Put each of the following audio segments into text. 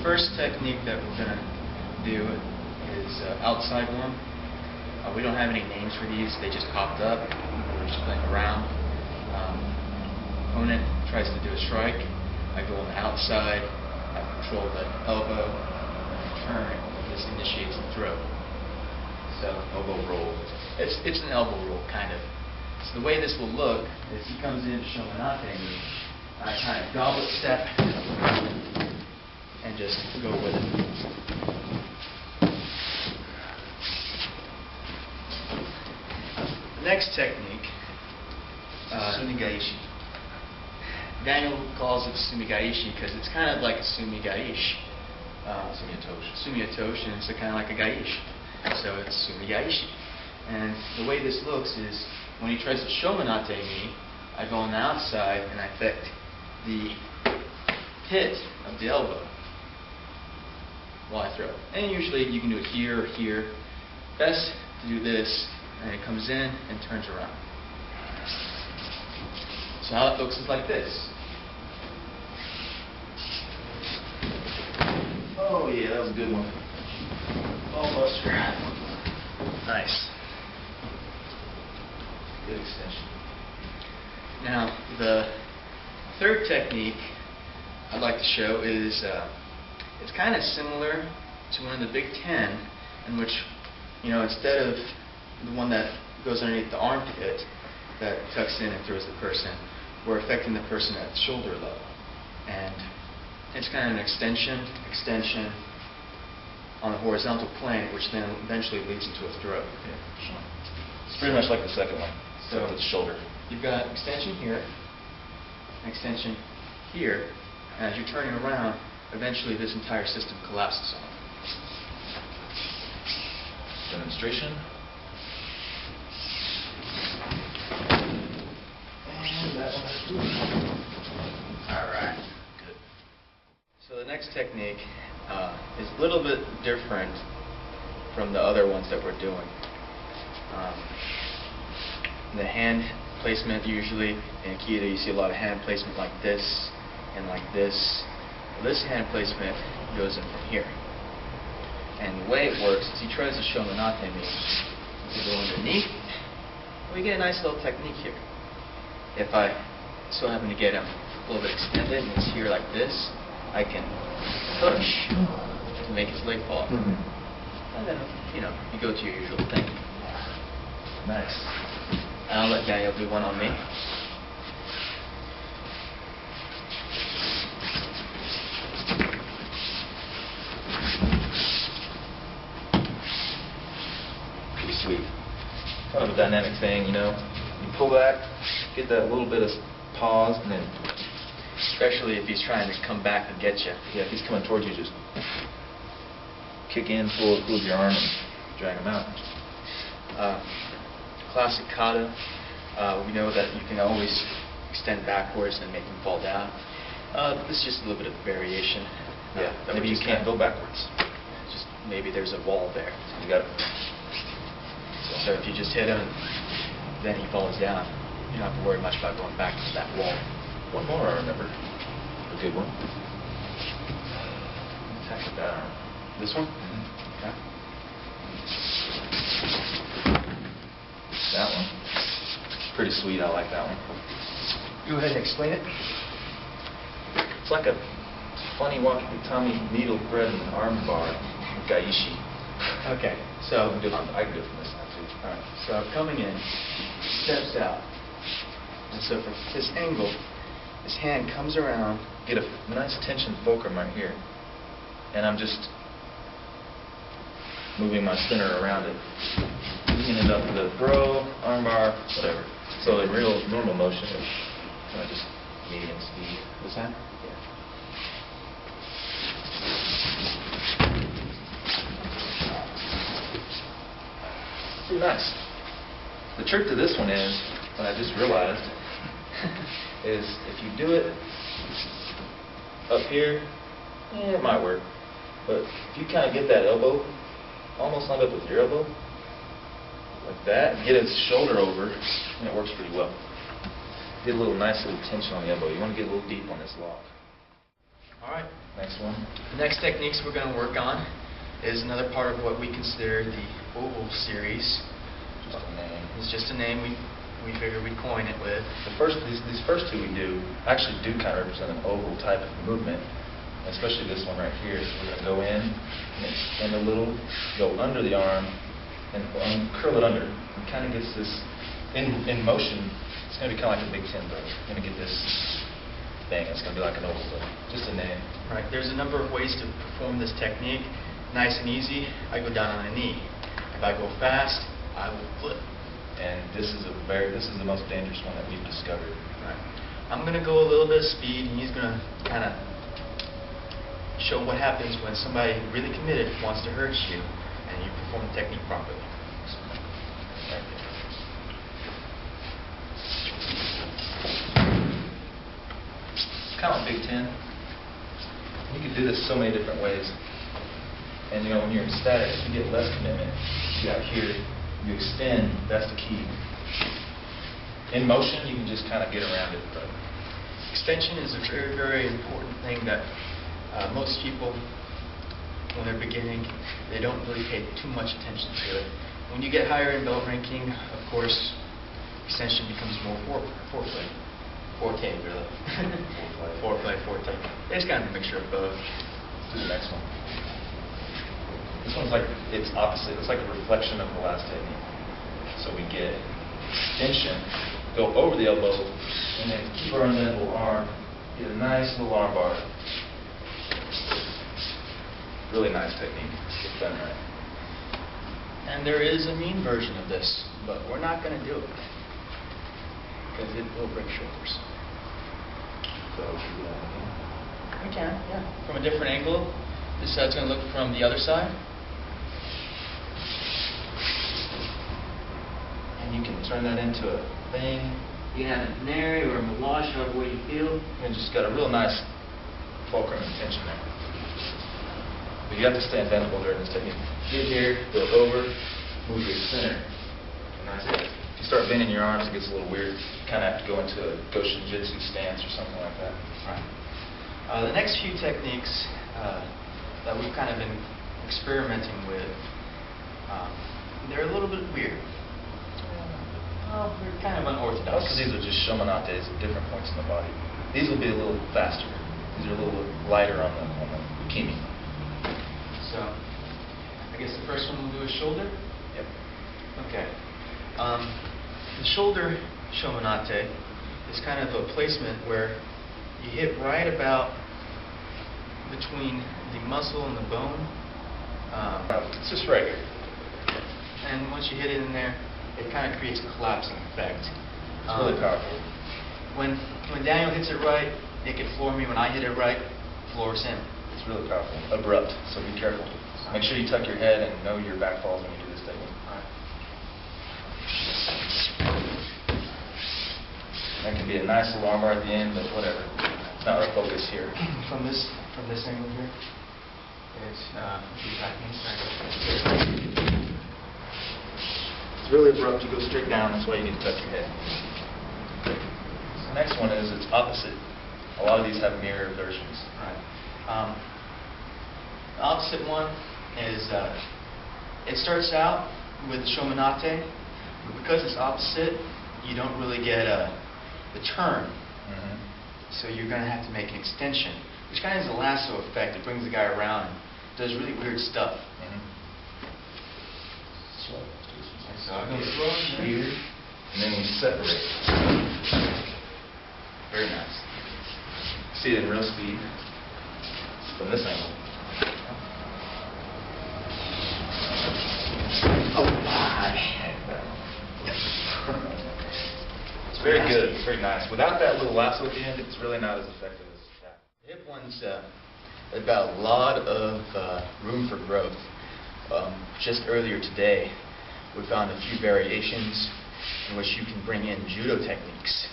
first technique that we're going to do is outside one. We don't have any names for these, they just popped up. We're just playing around. Opponent tries to do a strike. I go on the outside, I control the elbow, and I turn. This initiates the throw. So elbow roll. It's an elbow roll, kind of. So the way this will look is he comes in to Shomanate me. I kind of goblet step and just go with it. The next technique, Sumigaishi. Daniel calls it Sumigaishi because it's kind of like a Sumigaishi. Sumiatoshi, and it's kind of like a gaishi. So it's Sumigaishi. And the way this looks is when he tries to Shomanate me, I go on the outside and I affect the pit of the elbow while I throw. And usually you can do it here or here. Best to do this, and it comes in and turns around. So how it looks is like this. Oh yeah, that was a good one. Ball buster. Nice. Good extension. Now, the third technique I'd like to show is it's kind of similar to one of the Big Ten, in which, instead of the one that goes underneath the armpit that tucks in and throws the person, we're affecting the person at shoulder level. And it's kind of an extension on the horizontal plane, which then eventually leads into a throw. Yeah. It's pretty much like the second one, so with the shoulder. You've got extension here, extension here, and as you're turning around, eventually this entire system collapses on it. Demonstration. And that one. Alright, good. So the next technique is a little bit different from the other ones that we're doing. The hand placement, usually in Aikido you see a lot of hand placement like this and like this. Well, this hand placement goes in from here. And the way it works is he tries to Shomanate me to go underneath. We get a nice little technique here. If I so happen to get him a little bit extended and it's here like this, I can push to make his leg fall. And then, you go to your usual thing. Nice. And I'll let Daniel do one on me. Pretty sweet. Kind of a dynamic thing, You pull back, get that little bit of pause, and then, especially if he's trying to come back and get you. Yeah, if he's coming towards you, just kick in, pull your arm, and drag him out. Classic kata, we know that you can always extend backwards and make him fall down. This is just a little bit of variation. Yeah, maybe you can't go backwards. Just maybe there's a wall there. You got it. So if you just hit him, then he falls down. You don't have to worry much about going back to that wall. One more I remember. A good one. Attack with that arm. This one? Okay. That one. Pretty sweet, I like that one. Go ahead and explain it. It's like a funny Tommy needle thread and arm bar. Gaishi. Okay, so I can do it from this side too. Alright, so coming in, steps out. And so from this angle, his hand comes around. Get a nice tension fulcrum right here. And I'm just moving my spinner around it. Bringing it up to the throw, arm bar, whatever. So in real normal motion, it's just medium speed. This hand? Yeah. Pretty nice. The trick to this one is, what I just realized, is if you do it up here, it might work. But if you kind of get that elbow, almost lined up with your elbow, like that, and get his shoulder over, and it works pretty well. Get a little nice little tension on the elbow. You want to get a little deep on this lock. All right. Next one. The next techniques we're going to work on is another part of what we consider the oval series. Just a name. It's just a name we figured we'd coin it with. These first two we do actually do kind of represent an oval type of movement, especially this one right here. So we're going to go in and extend a little, go under the arm, and curl it under. It kind of gets this, in motion, it's going to be kind of like a Big Ten throw. You're going to get this thing. It's going to be like an oval throw. Just a name. Right. There's a number of ways to perform this technique. Nice and easy. I go down on a knee. If I go fast, I will flip. And this is the most dangerous one that we've discovered. Right. I'm going to go a little bit of speed, and he's going to kind of show what happens when somebody really committed wants to hurt you, and you perform the technique properly. Right there. Kind of like Big Ten. You can do this so many different ways. And you know, when you're in static, you get less commitment. You got here, you extend, that's the key. In motion, you can just kind of get around it. But extension is a very, very important thing that most people, when they're beginning, they don't really pay too much attention to it. When you get higher in belt ranking, of course, extension becomes more foreplay. Forte, really. Foreplay, forte. It's kind of a mixture of both. Let's do the next one. This one's like, it's opposite. It's like a reflection of the last technique. So we get extension, go over the elbow, and then keep our little arm, get a nice little arm bar. Really nice technique. Get done right. And there is a mean version of this, but we're not going to do it because it will break shoulders. So should we do that again? We can, yeah. From a different angle. This side's going to look from the other side. And you can turn that into a thing. You can have it nary or a melange, however way you feel. And just got a real nice fulcrum and tension there. But you have to stay unbendable during this technique. Get here, go over, move your center. And that's it. If you start bending your arms, it gets a little weird. You kind of have to go into a Goshin-jitsu stance or something like that. Right. The next few techniques that we've kind of been experimenting with, they're a little bit weird. They're kind of unorthodox. Because these are just shomenates at different points in the body. These will be a little faster. These are a little lighter on the kimi. So, I guess the first one we'll do is shoulder? Yep. Okay. The shoulder shomenate is kind of a placement where you hit right about between the muscle and the bone. It's just right here. And once you hit it in there, it kind of creates a collapsing effect. It's really powerful. When Daniel hits it right, it can floor me. When I hit it right, floors him. It's really powerful. Abrupt, so be careful. Make sure you tuck your head and know your back falls when you do this technique. That can be a nice little armbar at the end, but whatever. It's not our focus here. From this angle here, it's really abrupt. You go straight down. That's why you need to tuck your head. The next one is it's opposite. A lot of these have mirror versions. Right. The opposite one is it starts out with shomenate, but because it's opposite, you don't really get the turn. Mm-hmm. So you're going to have to make an extension, which kind of is a lasso effect. It brings the guy around and does really weird stuff. Mm-hmm. So I'll go slow here, and then we separate. Very nice. See it in real speed from this angle. Oh my! It's very good. It's very nice. Without that little lasso at the end, it's really not as effective as that. The hip one's got a lot of room for growth. Just earlier today, we found a few variations in which you can bring in judo techniques.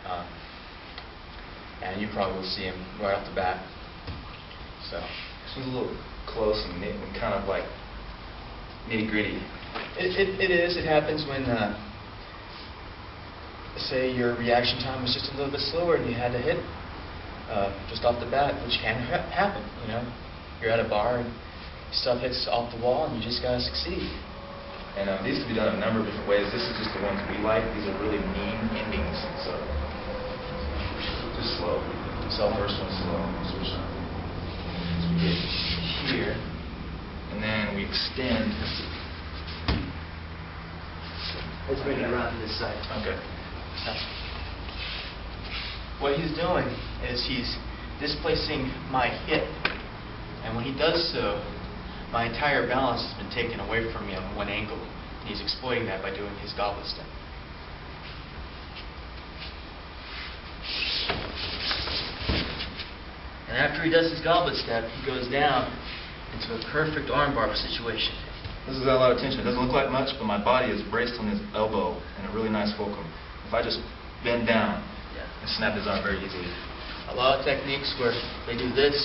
Mm-hmm. And you probably will see them right off the bat. So this one's a little close and kind of like nitty-gritty. It is. It happens when, say, your reaction time was just a little bit slower and you had to hit just off the bat, which can happen, you know. You're at a bar and stuff hits off the wall and you just gotta succeed. And these can be done a number of different ways. This is just the ones we like. These are really mean endings. So just slow. So first one slow. Switch on. So we get here, and then we extend. Let's bring it around to this side. Okay. What he's doing is he's displacing my hip, and when he does so, my entire balance has been taken away from me on one ankle. And he's exploiting that by doing his goblet step. And after he does his goblet step, he goes down into a perfect armbar situation. This is a lot of tension. It doesn't look like much, but my body is braced on his elbow in a really nice fulcrum. If I just bend down and snap his arm very easily. A lot of techniques where they do this.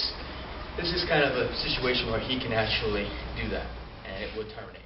This is kind of a situation where he can actually do that, and it would terminate.